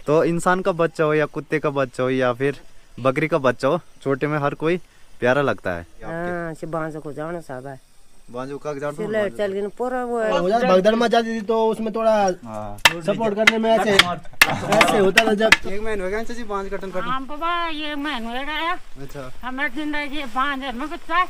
तो इंसान का बच्चा हो या कुत्ते का बच्चा हो या फिर बकरी का बच्चा हो, छोटे में हर कोई प्यारा लगता है। बांझो को जाना साहब है बाजू का चल गई पूरा वो भगदड़ मचा दी थी तो उसमें थोड़ा सपोर्ट करने में ऐसे होता था। जब एक महीने हो गया चाची बांझ कटन कटन। हाँ बाबा ये महीने हो गया। अच्छा, हमें जिंदगी बांझ में बच्चा।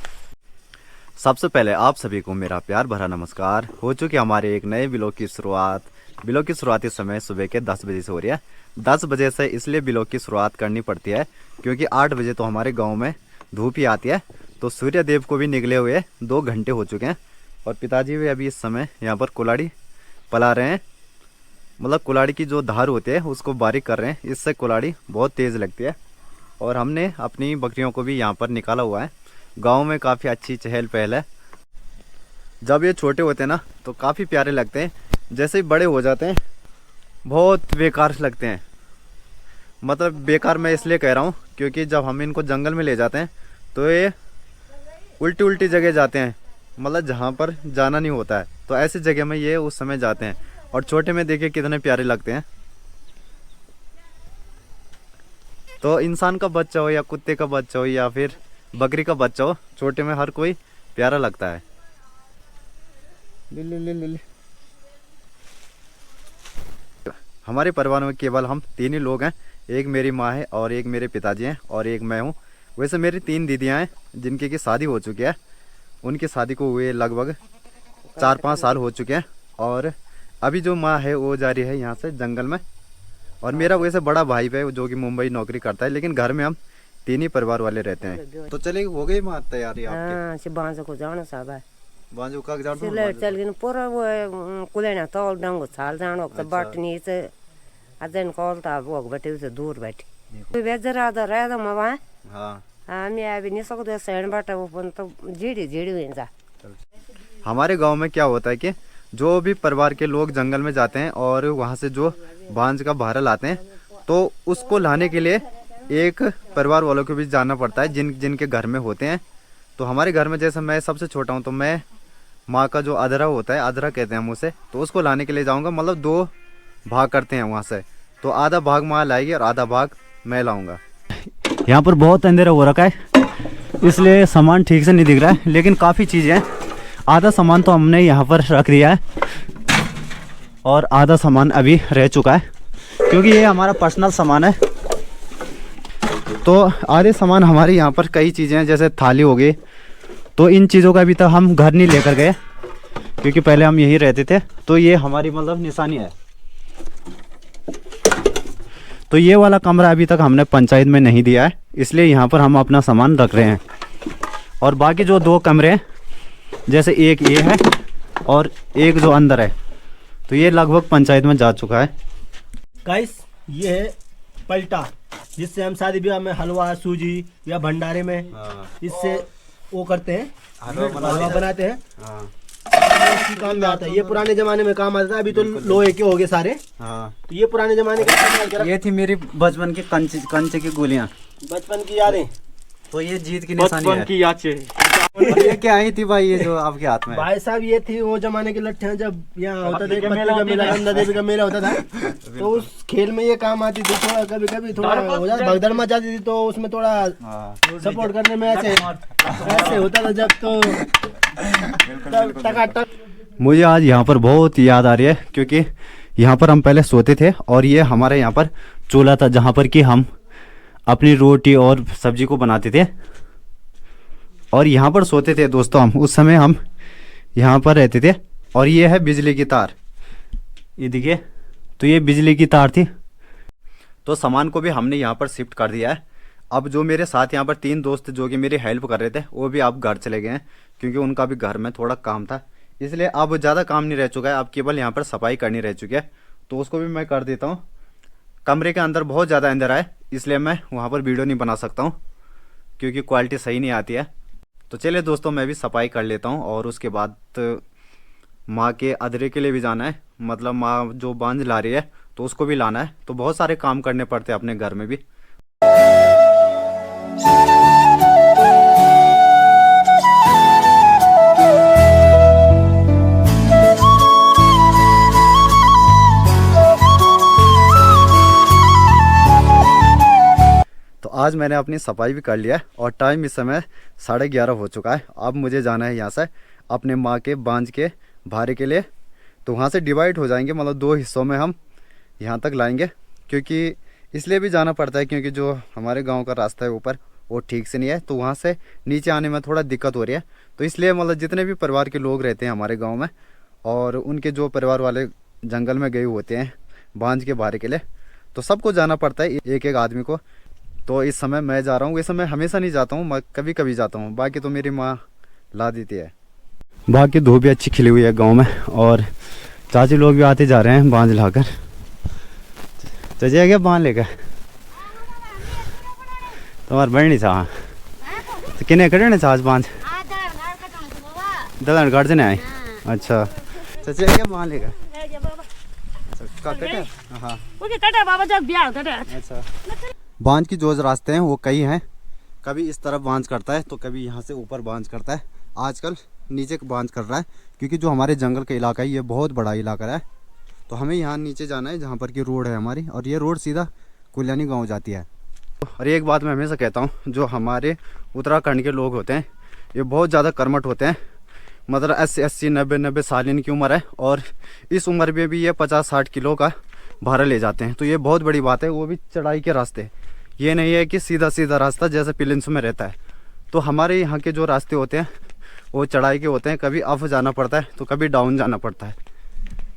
सबसे पहले आप सभी को मेरा प्यार भरा नमस्कार। हो चुकी हमारे एक नए ब्लॉग की शुरुआत। ब्लॉग की शुरुआती समय सुबह के 10 बजे से हो रही है। 10 बजे से इसलिए ब्लॉग की शुरुआत करनी पड़ती है क्योंकि 8 बजे तो हमारे गांव में धूप ही आती है। तो सूर्य देव को भी निकले हुए 2 घंटे हो चुके हैं और पिताजी भी अभी इस समय यहाँ पर कुल्हाड़ी पला रहे हैं। मतलब कुल्हाड़ी की जो धार होती है उसको बारीक कर रहे हैं, इससे कुल्हाड़ी बहुत तेज़ लगती है। और हमने अपनी बकरियों को भी यहाँ पर निकाला हुआ है। गांव में काफ़ी अच्छी चहल पहल है। जब ये छोटे होते हैं ना तो काफ़ी प्यारे लगते हैं, जैसे ही बड़े हो जाते हैं बहुत बेकार लगते हैं। मतलब बेकार मैं इसलिए कह रहा हूँ क्योंकि जब हम इनको जंगल में ले जाते हैं तो ये उल्टी उल्टी जगह जाते हैं, मतलब जहाँ पर जाना नहीं होता है। तो ऐसी जगह में ये उस समय जाते हैं और छोटे में देखिए कितने प्यारे लगते हैं। तो इंसान का बच्चा हो या कुत्ते का बच्चा हो या फिर बकरी का बच्चा हो, छोटे में हर कोई प्यारा लगता है। ले। हमारे परिवार में केवल हम 3 ही लोग हैं। एक मेरी माँ है और एक मेरे पिताजी हैं और एक मैं हूँ। वैसे मेरी 3 दीदियाँ हैं जिनकी की शादी हो चुकी है। उनकी शादी को हुए लगभग 4-5 साल हो चुके हैं और अभी जो माँ है वो जा रही है यहाँ से जंगल में। और मेरा वैसे बड़ा भाई है जो कि मुंबई नौकरी करता है, लेकिन घर में हम 3 ही परिवार वाले रहते हैं। तो चलिए हो गई माँ तैयारी आपकी? बांझो को जाना साहब है बाजू का चल गई पूरा वो कुलेना तो डंगो छाल जानो तो बटनी से अजन कॉल था वो बैठे उसे दूर बैठी बेजर आधा रह दो मवा। हाँ हामी अभी नहीं सकते सैन बाटा वो पण तो झीड़ी हुई जा। हमारे गांव में क्या होता है कि जो भी परिवार के लोग जंगल में जाते हैं और वहाँ से जो बांझ का भारा लाते हैं तो उसको लाने के लिए एक परिवार वालों को भी जाना पड़ता है जिनके घर में होते हैं। तो हमारे घर में जैसे मैं सबसे छोटा हूँ तो मैं माँ का जो अधरा होता है, अधरा कहते हैं हम उसे, तो उसको लाने के लिए जाऊँगा। मतलब 2 भाग करते हैं वहाँ से, तो आधा भाग माँ लाएगी और आधा भाग मैं लाऊंगा। यहाँ पर बहुत अंधेरा हो रखा है इसलिए सामान ठीक से नहीं दिख रहा है, लेकिन काफ़ी चीज़ें हैं। आधा सामान तो हमने यहाँ पर रख दिया है और आधा सामान अभी रह चुका है क्योंकि ये हमारा पर्सनल सामान है। तो आधे सामान हमारे यहाँ पर कई चीज़ें हैं, जैसे थाली हो गई। तो इन चीज़ों का अभी तक हम घर नहीं लेकर गए क्योंकि पहले हम यहीं रहते थे। तो ये हमारी मतलब निशानी है। तो ये वाला कमरा अभी तक हमने पंचायत में नहीं दिया है, इसलिए यहाँ पर हम अपना सामान रख रहे हैं। और बाकी जो 2 कमरे हैं, जैसे एक ये है और एक जो अंदर है, तो ये लगभग पंचायत में जा चुका है। गाइस ये है पलटा, जिससे हम शादी ब्याह में हलवा सूजी या भंडारे में इससे वो करते हैं, हलवा बनाते हैं। काम में आता है। ये पुराने जमाने में काम आता था, अभी तो लोहे के हो गए सारे। हाँ, तो ये पुराने जमाने के ये थी मेरी बचपन की कंचे की गोलियां, बचपन की यादें। तो ये जीत की निशानी है। बचपन की यादें। और ये क्या आई थी भाई, ये जो आपके हाथ में है? भाई साहब ये थी वो जमाने के लट्ठे, जब यहाँ होता था पत्ती का मेला, नंदा देवी का मेला होता था। तो उस खेल में ये काम आती थी। थोड़ा कभी कभी थोड़ा हो जाता, भगदड़ मचाती थी तो उसमें थोड़ा सपोर्ट करने में ऐसे होता था। जब तो टकाटक। मुझे आज यहाँ पर बहुत याद आ रही है क्योंकि यहाँ पर हम पहले सोते थे और ये हमारे यहाँ पर चूल्हा था जहाँ पर कि हम अपनी रोटी और सब्जी को बनाते थे और यहाँ पर सोते थे दोस्तों। हम उस समय हम यहाँ पर रहते थे। और ये है बिजली की तार, ये देखिए, तो ये बिजली की तार थी। तो सामान को भी हमने यहाँ पर शिफ्ट कर दिया है। अब जो मेरे साथ यहाँ पर 3 दोस्त जो कि मेरी हेल्प कर रहे थे वो भी अब घर चले गए हैं क्योंकि उनका भी घर में थोड़ा काम था, इसलिए अब ज़्यादा काम नहीं रह चुका है। अब केवल यहाँ पर सफाई करनी रह चुकी है, तो उसको भी मैं कर देता हूँ। कमरे के अंदर बहुत ज़्यादा अंधेरा है, इसलिए मैं वहाँ पर वीडियो नहीं बना सकता हूँ क्योंकि क्वालिटी सही नहीं आती है। तो चलिए दोस्तों, मैं भी सफाई कर लेता हूँ और उसके बाद माँ के अधरे के लिए भी जाना है। मतलब माँ जो बांझ ला रही है तो उसको भी लाना है। तो बहुत सारे काम करने पड़ते हैं अपने घर में भी। आज मैंने अपनी सफाई भी कर लिया है और टाइम इस समय 11:30 हो चुका है। अब मुझे जाना है यहाँ से अपने माँ के बांझ के भारे के लिए। तो वहाँ से डिवाइड हो जाएंगे, मतलब 2 हिस्सों में हम यहाँ तक लाएंगे, क्योंकि इसलिए भी जाना पड़ता है क्योंकि जो हमारे गांव का रास्ता है ऊपर वो ठीक से नहीं है, तो वहाँ से नीचे आने में थोड़ा दिक्कत हो रही है। तो इसलिए मतलब जितने भी परिवार के लोग रहते हैं हमारे गांव में और उनके जो परिवार वाले जंगल में गए होते हैं बांझ के भारे के लिए, तो सबको जाना पड़ता है एक एक आदमी को। तो इस समय मैं जा रहा हूँ, इस समय हमेशा नहीं जाता हूँ, मैं कभी कभी जाता हूँ, बाकी तो मेरी माँ ला देती है। बाकी धूप भी अच्छी खिली हुई है गाँव में और चाची लोग भी आते जा रहे हैं बांझ लाकर। चलिए क्या बांध लेकर तुम्हारे बढ़नी चाह तो किन्ने कटने चाह बांझ दलन काट देने आए। अच्छा चलिए क्या बांध लेकर हाँ अच्छा। बांझ की जो रास्ते हैं वो कई हैं, कभी इस तरफ बांझ करता है तो कभी यहाँ से ऊपर बांझ करता है। आजकल नीचे बांझ कर रहा है क्योंकि जो हमारे जंगल का इलाका है ये बहुत बड़ा इलाका है, तो हमें यहाँ नीचे जाना है जहाँ पर की रोड है हमारी, और ये रोड सीधा कुल्यानी गांव जाती है। और एक बात मैं हमेशा कहता हूँ, जो हमारे उत्तराखंड के लोग होते हैं ये बहुत ज़्यादा कर्मठ होते हैं, मतलब 80 90 साल इनकी उम्र है और इस उम्र में भी ये 50-60 किलो का भारा ले जाते हैं। तो ये बहुत बड़ी बात है, वो भी चढ़ाई के रास्ते। ये नहीं है कि सीधा सीधा रास्ता जैसे प्लेन्स में रहता है। तो हमारे यहाँ के जो रास्ते होते हैं वो चढ़ाई के होते हैं, कभी अप जाना पड़ता है तो कभी डाउन जाना पड़ता है।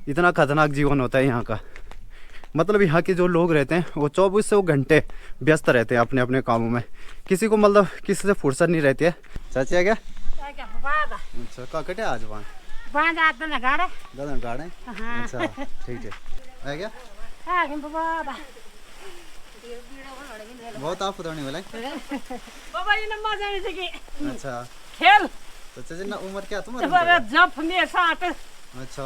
इतना खतरनाक जीवन होता है यहाँ का, मतलब यहाँ के जो लोग रहते हैं वो 24 घंटे व्यस्त रहते हैं अपने अपने कामों में, किसी को मतलब किसी से फुर्सत नहीं रहती है। चाची है क्या? अच्छा का कटे आज दलन गाड़े। अच्छा ठीक है क्या बहुत आप उतरने वाला है। अच्छा खेल तो चाची ना उम्र क्या तुम्हारी? अच्छा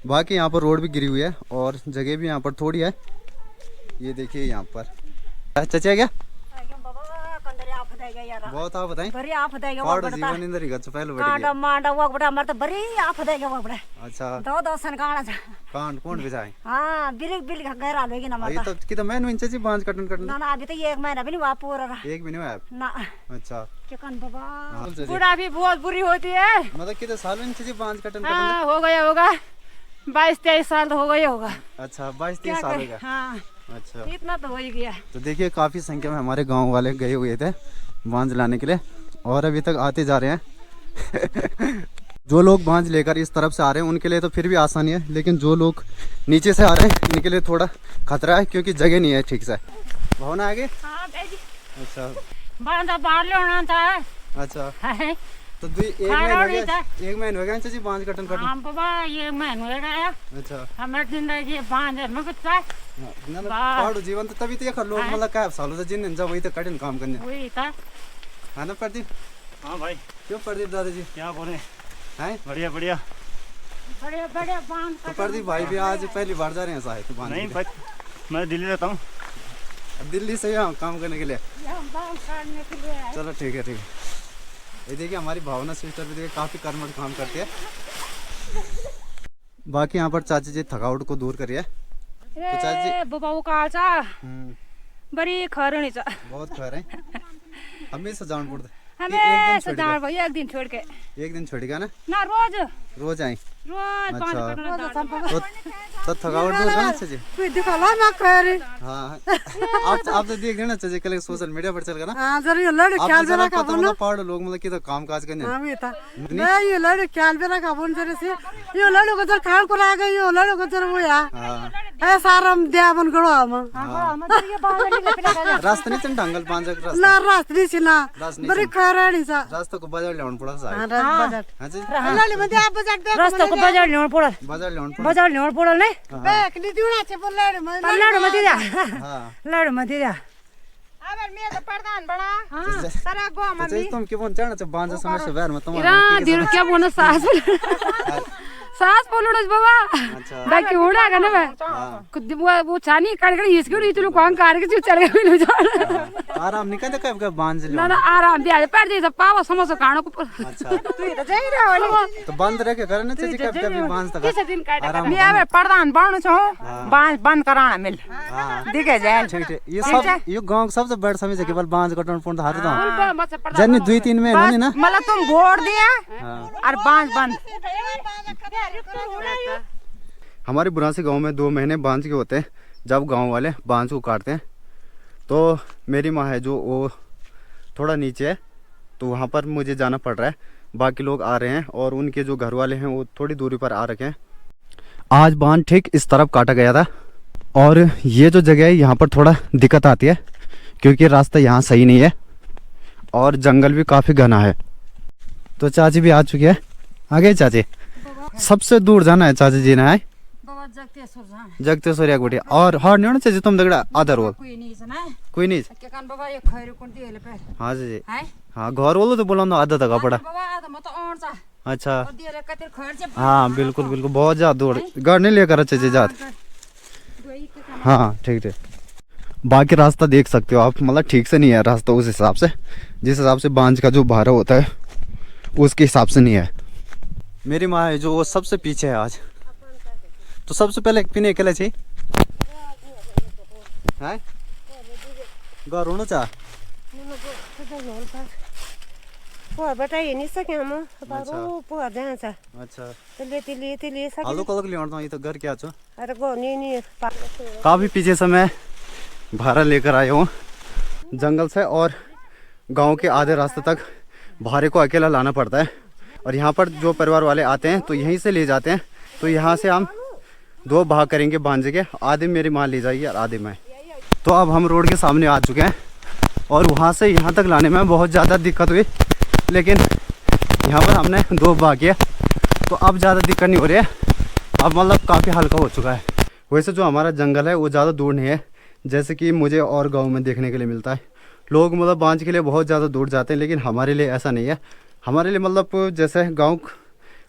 बाकी यहाँ पर रोड भी गिरी हुई है और जगह भी यहाँ पर थोड़ी है, ये देखिए यहाँ पर। चाचा क्या बहुत आप बताएं जीवन इंदर ही गच्छ पहले अच्छा कांड कौन बिजाए ये तो कि तो मैं इंच जी बांझ कटन अभी तो 1 महीना भी नहीं हुआ पूरा। 1 महीने में ना अच्छा बुढ़ा भी बहुत बुरी होती है, मतलब कितने साल इंच जी बांझ कटन हाँ हो गया होगा 22-23 साल तो हो गया होगा। अच्छा 22-23 साल हो गया। हाँ अच्छा इतना तो हो ही गया। तो देखिए काफ़ी संख्या में हमारे गांव वाले गए हुए थे बांझ लाने के लिए और अभी तक आते जा रहे हैं। जो लोग बांझ लेकर इस तरफ से आ रहे हैं उनके लिए तो फिर भी आसानी है, लेकिन जो लोग नीचे से आ रहे हैं इनके लिए थोड़ा खतरा है क्योंकि जगह नहीं है ठीक से। भावना आगे अच्छा बांधा बाहर लेना था। अच्छा है तो 1 महीने हो गया जी बांझ कटन कटन। हाँ बाबा ये महीने हो गया। अच्छा हमारे जिंदगी बांध में कुछ है पहाड़ू जीवन तो तभी तो ये लोग मतलब क्या सालों से जिन जब वही तो कठिन काम करने वही था है ना प्रदीप? हाँ भाई क्यों प्रदीप दादाजी क्या बोले हैं? बढ़िया बढ़िया। बड़े बड़े बांध तो प्रदीप भाई भी आज पहली बार जा रहे हैं शायद बांध नहीं भाई मैं दिल्ली रहता हूँ। दिल्ली से यहाँ काम करने के लिए। हम बांध काटने के लिए आए। चलो ठीक है। ये देखिए हमारी भावना सिस्टर भी देखिए काफ़ी कर्मठ काम करती है। बाकी यहाँ पर चाची जी थकावट को दूर करिए। तो चाची बाबा कालचा बड़ी खरणीचा बहुत खर है हमेशा जान पड़ता हमेशा जान भाई एक दिन छोड़ के। एक दिन छोड़ेगा ना रोज आई रोज तो थकावट दूर करना चाहिए। दिखाला ना करे हाँ आप तो देख लेना चाहिए कल सोशल मीडिया पर चल कर ना। हां जरूर लड़े ख्याल में रखा पता पहाड़ लोग मतलब कि तो काम काज करने हां मैं था मैं ये लड़े ख्याल में रखा बोल जरे से ये लड़ो को जर खान को आ गई ये लड़ो को जर वो या हां है सारम देवन गड़ो हम रास्ता नहीं चल ढंगल पांच रास्ता ना रास्ते से ना बड़ी खराड़ी सा रास्ता को बाजार लेवन पड़ा सा हां बजट हां जी लड़े में आप बजट दे रास्ता को बाजार ल्याउनु पड़ल बाजार लेवन पड़ा बाजार ल्याउनु पड़ल नै बैक नि दिउना छ बोल लड़े में लड्नु मत दिया हां लड्नु मत दिया अब मैं तो प्रधान बना हां सारा गो अच्छा तुम के बोन चढ़ना छ बांझ समय से बाहर में इरा दिरु क्या बोन सास सास बोलुड़स बाबा अच्छा बाकी उड़ा का ना मैं वो छानी कड़ कड़ इसके उड़ी तुलो कौन कार के चल गए मिल जा आराम नहीं कहते कब कब बांध ले ना ना आराम दे आज पैर दे सब पावा समोसा खानो को अच्छा तू तो जाई रहो तो बंद रह के करना चाहिए कब कभी बांध तक किस दिन काटे आराम मैं अब प्रधान बाणु छो बंद कराना मिल दिखे जाए ठीक है ये सब ये गांव का सबसे बड़ा समस्या केवल बांध कटन पुण हाथ दो मत पड़ जन्नी 2-3 में नहीं ना मतलब तुम वोट दिया और बांध बंद हमारे बुरासी गांव में 2 महीने बांझ के होते हैं जब गांव वाले बांझ को काटते हैं। तो मेरी माँ है जो वो थोड़ा नीचे है तो वहाँ पर मुझे जाना पड़ रहा है। बाकी लोग आ रहे हैं और उनके जो घर वाले हैं वो थोड़ी दूरी पर आ रखे हैं। आज बांध ठीक इस तरफ काटा गया था और ये जो जगह है यहाँ पर थोड़ा दिक्कत आती है क्योंकि रास्ता यहाँ सही नहीं है और जंगल भी काफ़ी घना है। तो चाची भी आ चुकी है। आगे चाची सबसे दूर जाना है चाची जी ने है बाबा जगते सो जा जगतेश्वरिया गुटिया और हर नहीं होना चाहिए तुम दगड़ा आधा रोल कोई नहीं सना कोई नहीं के कान बाबा ये खैर कोन दिले पे हाँ जी है हाँ घर वालों तो बोला आधा तक पड़ा बाबा आ तो मत ऑन सा अच्छा और दिले कतिर खैर से हाँ बिल्कुल बिल्कुल बहुत ज़्यादा दूर घर नहीं लेकर अच्छे से जात हाँ ठीक ठीक। बाकी रास्ता देख सकते हो आप मतलब ठीक से नहीं है रास्ता उस हिसाब से जिस हिसाब से बांझ का जो भारा होता है उसके हिसाब से नहीं है। मेरी माँ है जो वो सबसे पीछे है आज। तो सबसे पहले पीने अकेले चाहिए है घर होना चाह पो बेटा ये नहीं सके हम बारो पो जाए सा अच्छा तिले सके आलू कलक ले ये तो घर क्या छो अरे गो नहीं काफ़ी पीछे से मैं भारा लेकर आया हूँ जंगल से और गांव के आधे रास्ते तक भारे को अकेला लाना पड़ता है। और यहाँ पर जो परिवार वाले आते हैं तो यहीं से ले जाते हैं। तो यहाँ से हम 2 भाग करेंगे बांझे के, आधे मेरी माँ ले जाएगी और आधे मैं। तो अब हम रोड के सामने आ चुके हैं और वहाँ से यहाँ तक लाने में बहुत ज़्यादा दिक्कत हुई, लेकिन यहाँ पर हमने 2 भाग किया तो अब ज़्यादा दिक्कत नहीं हो रही है। अब मतलब काफ़ी हल्का हो चुका है। वैसे जो हमारा जंगल है वो ज़्यादा दूर नहीं है जैसे कि मुझे और गाँव में देखने के लिए मिलता है। लोग मतलब बांझ के लिए बहुत ज़्यादा दूर जाते हैं, लेकिन हमारे लिए ऐसा नहीं है। हमारे लिए मतलब जैसे गांव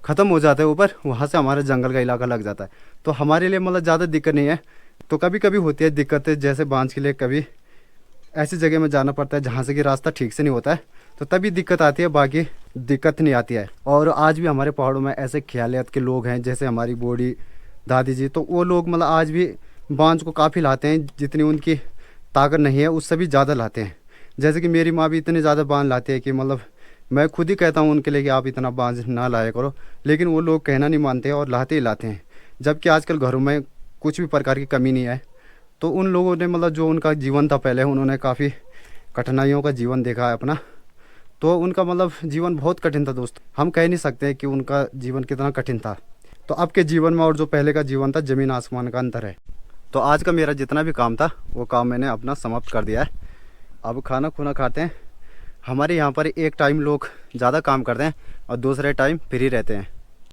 ख़त्म हो जाता है ऊपर, वहाँ से हमारे जंगल का इलाका लग जाता है। तो हमारे लिए मतलब ज़्यादा दिक्कत नहीं है। तो कभी कभी होती है दिक्कतें, जैसे बांझ के लिए कभी ऐसी जगह में जाना पड़ता है जहाँ से कि रास्ता ठीक से नहीं होता है तो तभी दिक्कत आती है, बाकी दिक्कत नहीं आती है। और आज भी हमारे पहाड़ों में ऐसे ख्यालियत के लोग हैं जैसे हमारी बूढ़ी दादी जी, तो वो लोग मतलब आज भी बांझ को काफ़ी लाते हैं, जितनी उनकी ताकत नहीं है उससे भी ज़्यादा लाते हैं। जैसे कि मेरी माँ भी इतने ज़्यादा बांझ लाती है कि मतलब मैं खुद ही कहता हूँ उनके लिए कि आप इतना बांझ ना लाया करो, लेकिन वो लोग कहना नहीं मानते और लाते ही लाते हैं। जबकि आजकल घरों में कुछ भी प्रकार की कमी नहीं है। तो उन लोगों ने मतलब जो उनका जीवन था पहले, उन्होंने काफ़ी कठिनाइयों का जीवन देखा है अपना, तो उनका मतलब जीवन बहुत कठिन था दोस्त। हम कह नहीं सकते कि उनका जीवन कितना कठिन था। तो अब के जीवन में और जो पहले का जीवन था, ज़मीन आसमान का अंतर है। तो आज का मेरा जितना भी काम था वो काम मैंने अपना समाप्त कर दिया है। अब खाना खुना खाते हैं। हमारे यहाँ पर एक टाइम लोग ज़्यादा काम करते हैं और दूसरे टाइम फ्री रहते हैं।